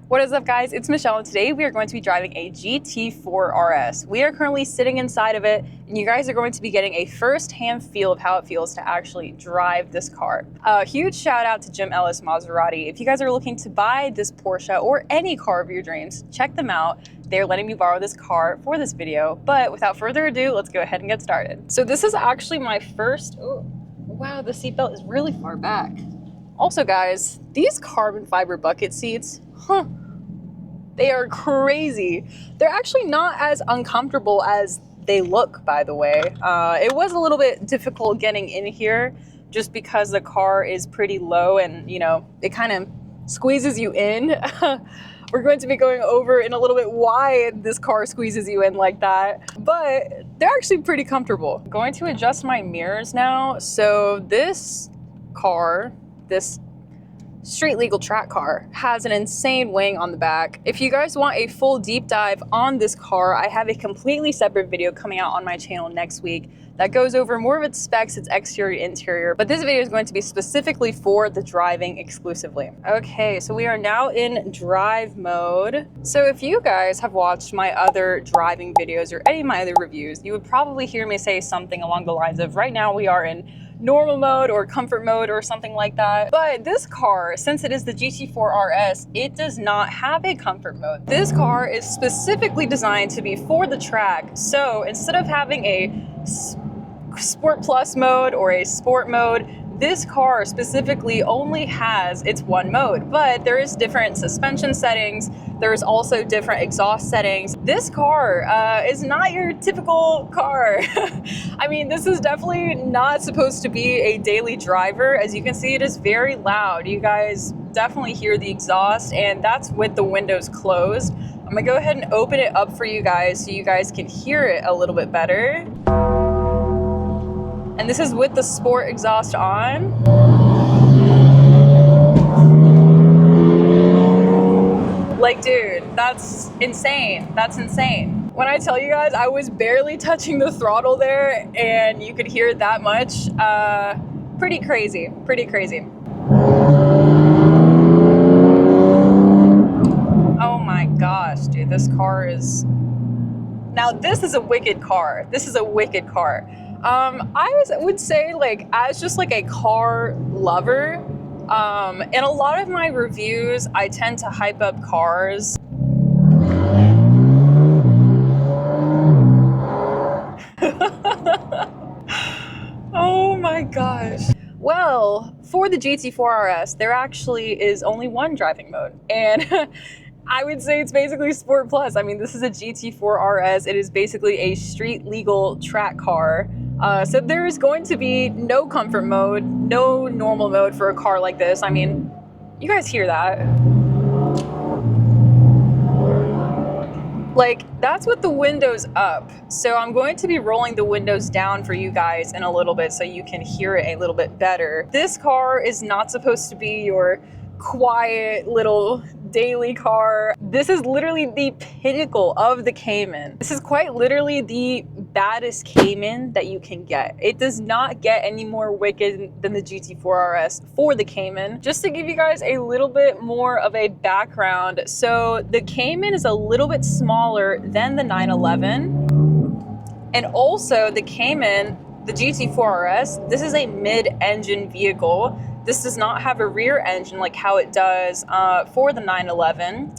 What is up, guys? It's Michelle, and today we are going to be driving a GT4 RS. We are currently sitting inside of it, and you guys are going to be getting a first-hand feel of how it feels to actually drive this car. A huge shout out to Jim Ellis Maserati. If you guys are looking to buy this Porsche or any car of your dreams, check them out. They're letting me borrow this car for this video. But without further ado, let's go ahead and get started. So this is actually my first, oh, wow, the seatbelt is really far back. Also, guys, these carbon fiber bucket seats, they are crazy. They're actually not as uncomfortable as they look, by the way. It was a little bit difficult getting in here just because the car is pretty low and, you know, it kind of squeezes you in. We're going to be going over in a little bit why this car squeezes you in like that, but they're actually pretty comfortable. I'm going to adjust my mirrors now. So this car, this street legal track car, has an insane wing on the back. If you guys want a full deep dive on this car, I have a completely separate video coming out on my channel next week that goes over more of its specs, its exterior, interior, but this video is going to be specifically for the driving exclusively. Okay, so we are now in drive mode. So if you guys have watched my other driving videos or any of my other reviews, you would probably hear me say something along the lines of, right now we are in normal mode or comfort mode or something like that. But this car, since it is the GT4 RS, it does not have a comfort mode. This car is specifically designed to be for the track. So instead of having a Sport Plus mode or a sport mode, this car specifically only has its one mode, but there is different suspension settings. There's also different exhaust settings. This car is not your typical car. I mean, this is definitely not supposed to be a daily driver. As you can see, it is very loud. You guys definitely hear the exhaust, and that's with the windows closed. I'm gonna go ahead and open it up for you guys so you guys can hear it a little bit better. And this is with the sport exhaust on. Like, dude, that's insane. That's insane. When I tell you guys, I was barely touching the throttle there and you could hear it that much. Pretty crazy, pretty crazy. Oh my gosh, dude, this car is... Now, this is a wicked car. This is a wicked car. I would say, like, as just like a car lover, in a lot of my reviews, I tend to hype up cars. Oh my gosh. Well, for the GT4 RS, there actually is only one driving mode, and I would say it's basically Sport Plus. I mean, this is a GT4 RS. It is basically a street legal track car. So there is going to be no comfort mode, no normal mode for a car like this. I mean, you guys hear that? Like, that's with the windows up. So I'm going to be rolling the windows down for you guys in a little bit so you can hear it a little bit better. This car is not supposed to be your quiet little daily car. This is literally the pinnacle of the Cayman. This is quite literally the baddest Cayman that you can get. It does not get any more wicked than the GT4 RS for the Cayman. Just to give you guys a little bit more of a background, so the Cayman is a little bit smaller than the 911, and also the Cayman, the GT4 RS, this is a mid-engine vehicle. This does not have a rear engine like how it does for the 911.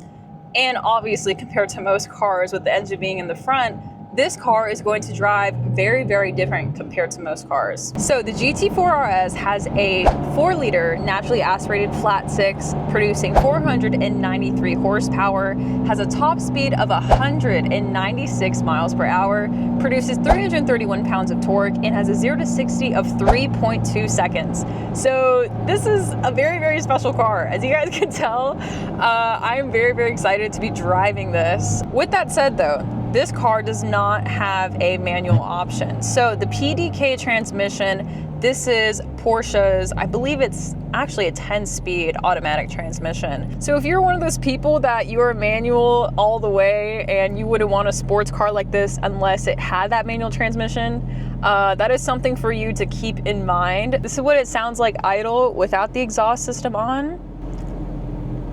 And obviously, compared to most cars with the engine being in the front, this car is going to drive very, very different compared to most cars. So the GT4 RS has a 4-liter naturally aspirated flat six, producing 493 horsepower, has a top speed of 196 miles per hour, produces 331 pounds of torque, and has a 0 to 60 of 3.2 seconds. So this is a very, very special car. As you guys can tell, I am very, very excited to be driving this. With that said though, this car does not have a manual option. So the PDK transmission, this is Porsche's, I believe it's actually a 10-speed automatic transmission. So if you're one of those people that you're manual all the way and you wouldn't want a sports car like this unless it had that manual transmission, that is something for you to keep in mind. This is what it sounds like idle without the exhaust system on.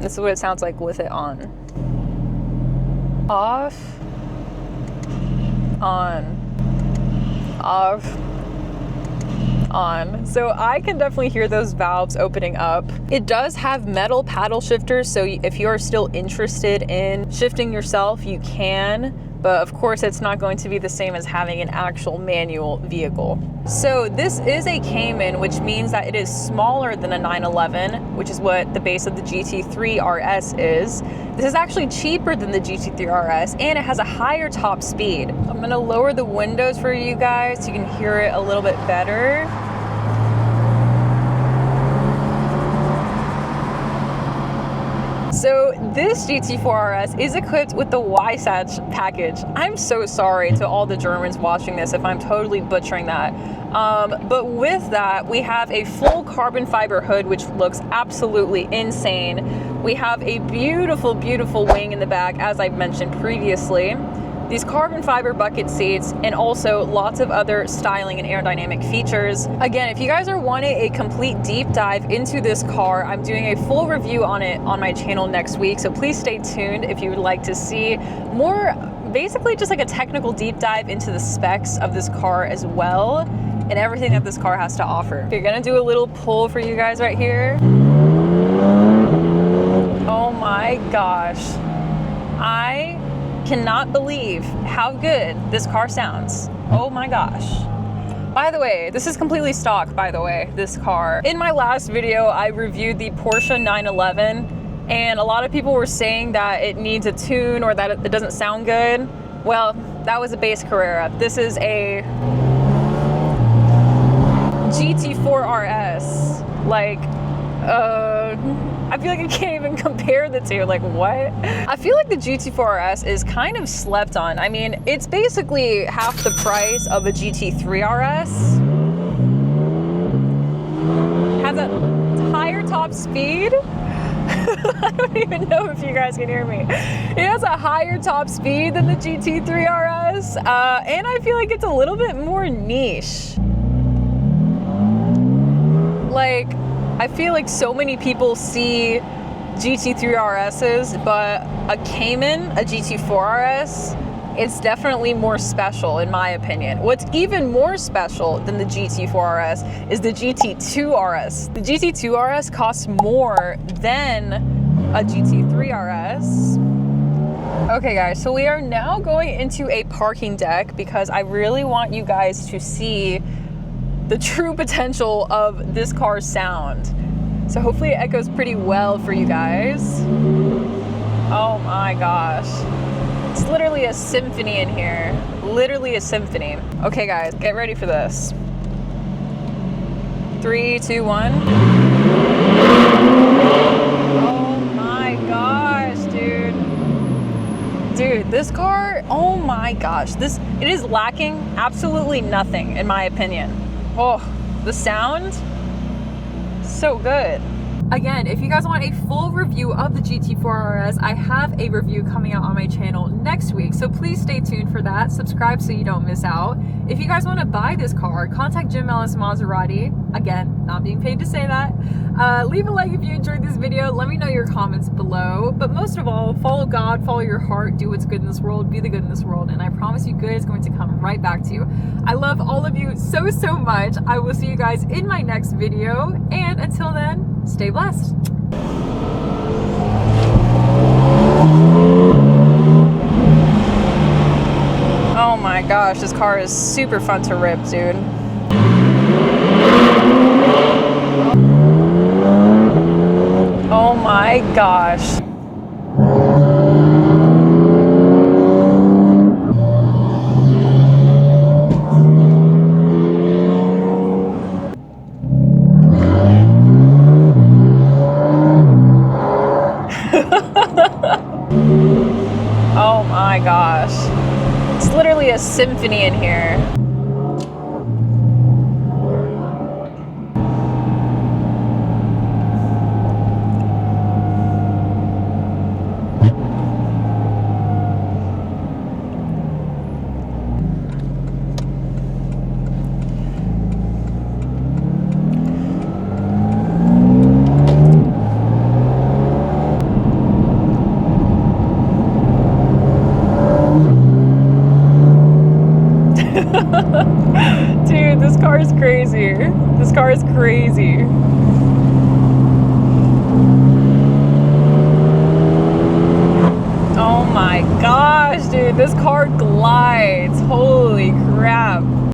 This is what it sounds like with it on. Off, on, off, on. So I can definitely hear those valves opening up. It does have metal paddle shifters, so if you're still interested in shifting yourself, you can. But of course, it's not going to be the same as having an actual manual vehicle. So this is a Cayman, which means that it is smaller than a 911, which is what the base of the GT3 RS is. This is actually cheaper than the GT3 RS, and it has a higher top speed. I'm gonna lower the windows for you guys so you can hear it a little bit better. So this GT4 RS is equipped with the Y-Satch package. I'm so sorry to all the Germans watching this if I'm totally butchering that. But with that, we have a full carbon fiber hood, which looks absolutely insane. We have a beautiful, beautiful wing in the back, as I've mentioned previously. These carbon fiber bucket seats, and also lots of other styling and aerodynamic features. Again, if you guys are wanting a complete deep dive into this car, I'm doing a full review on it on my channel next week, so please stay tuned if you would like to see more, basically just like a technical deep dive into the specs of this car as well, and everything that this car has to offer. We're gonna do a little pull for you guys right here. Oh my gosh. I cannot believe how good this car sounds. Oh my gosh. By the way, this is completely stock, by the way, this car. In my last video, I reviewed the Porsche 911, and a lot of people were saying that it needs a tune or that it doesn't sound good. Well, that was a base Carrera. This is a GT4 RS. Like, I feel like I can't even compare the two. Like, what? I feel like the GT4 RS is kind of slept on. I mean, it's basically half the price of a GT3 RS. Has a higher top speed. I don't even know if you guys can hear me. It has a higher top speed than the GT3 RS, and I feel like it's a little bit more niche. Like, I feel like so many people see GT3 RSs, but a Cayman, a GT4 RS, it's definitely more special in my opinion. What's even more special than the GT4 RS is the GT2 RS. The GT2 RS costs more than a GT3 RS. Okay guys, so we are now going into a parking deck because I really want you guys to see the true potential of this car's sound. So hopefully it echoes pretty well for you guys. Oh my gosh. It's literally a symphony in here. Literally a symphony. Okay guys, get ready for this. 3, 2, 1. Oh my gosh, dude. Dude, this car, oh my gosh. It is lacking absolutely nothing in my opinion. Oh, the sound, so good. Again, if you guys want a full review of the GT4 RS, I have a review coming out on my channel next week, so please stay tuned for that. Subscribe so you don't miss out. If you guys want to buy this car, contact Jim Ellis Maserati. Again, not being paid to say that. Leave a like if you enjoyed this video. Let me know your comments below. But most of all, follow God, follow your heart, do what's good in this world, be the good in this world, and I promise you good is going to come right back to you. I love all of you so, so much. I will see you guys in my next video, and until then, stay blessed. Oh my gosh, this car is super fun to rip, dude. Oh my gosh. Oh my gosh. It's literally a symphony in here. Dude, this car is crazy. This car is crazy. Oh my gosh, dude, this car glides. Holy crap.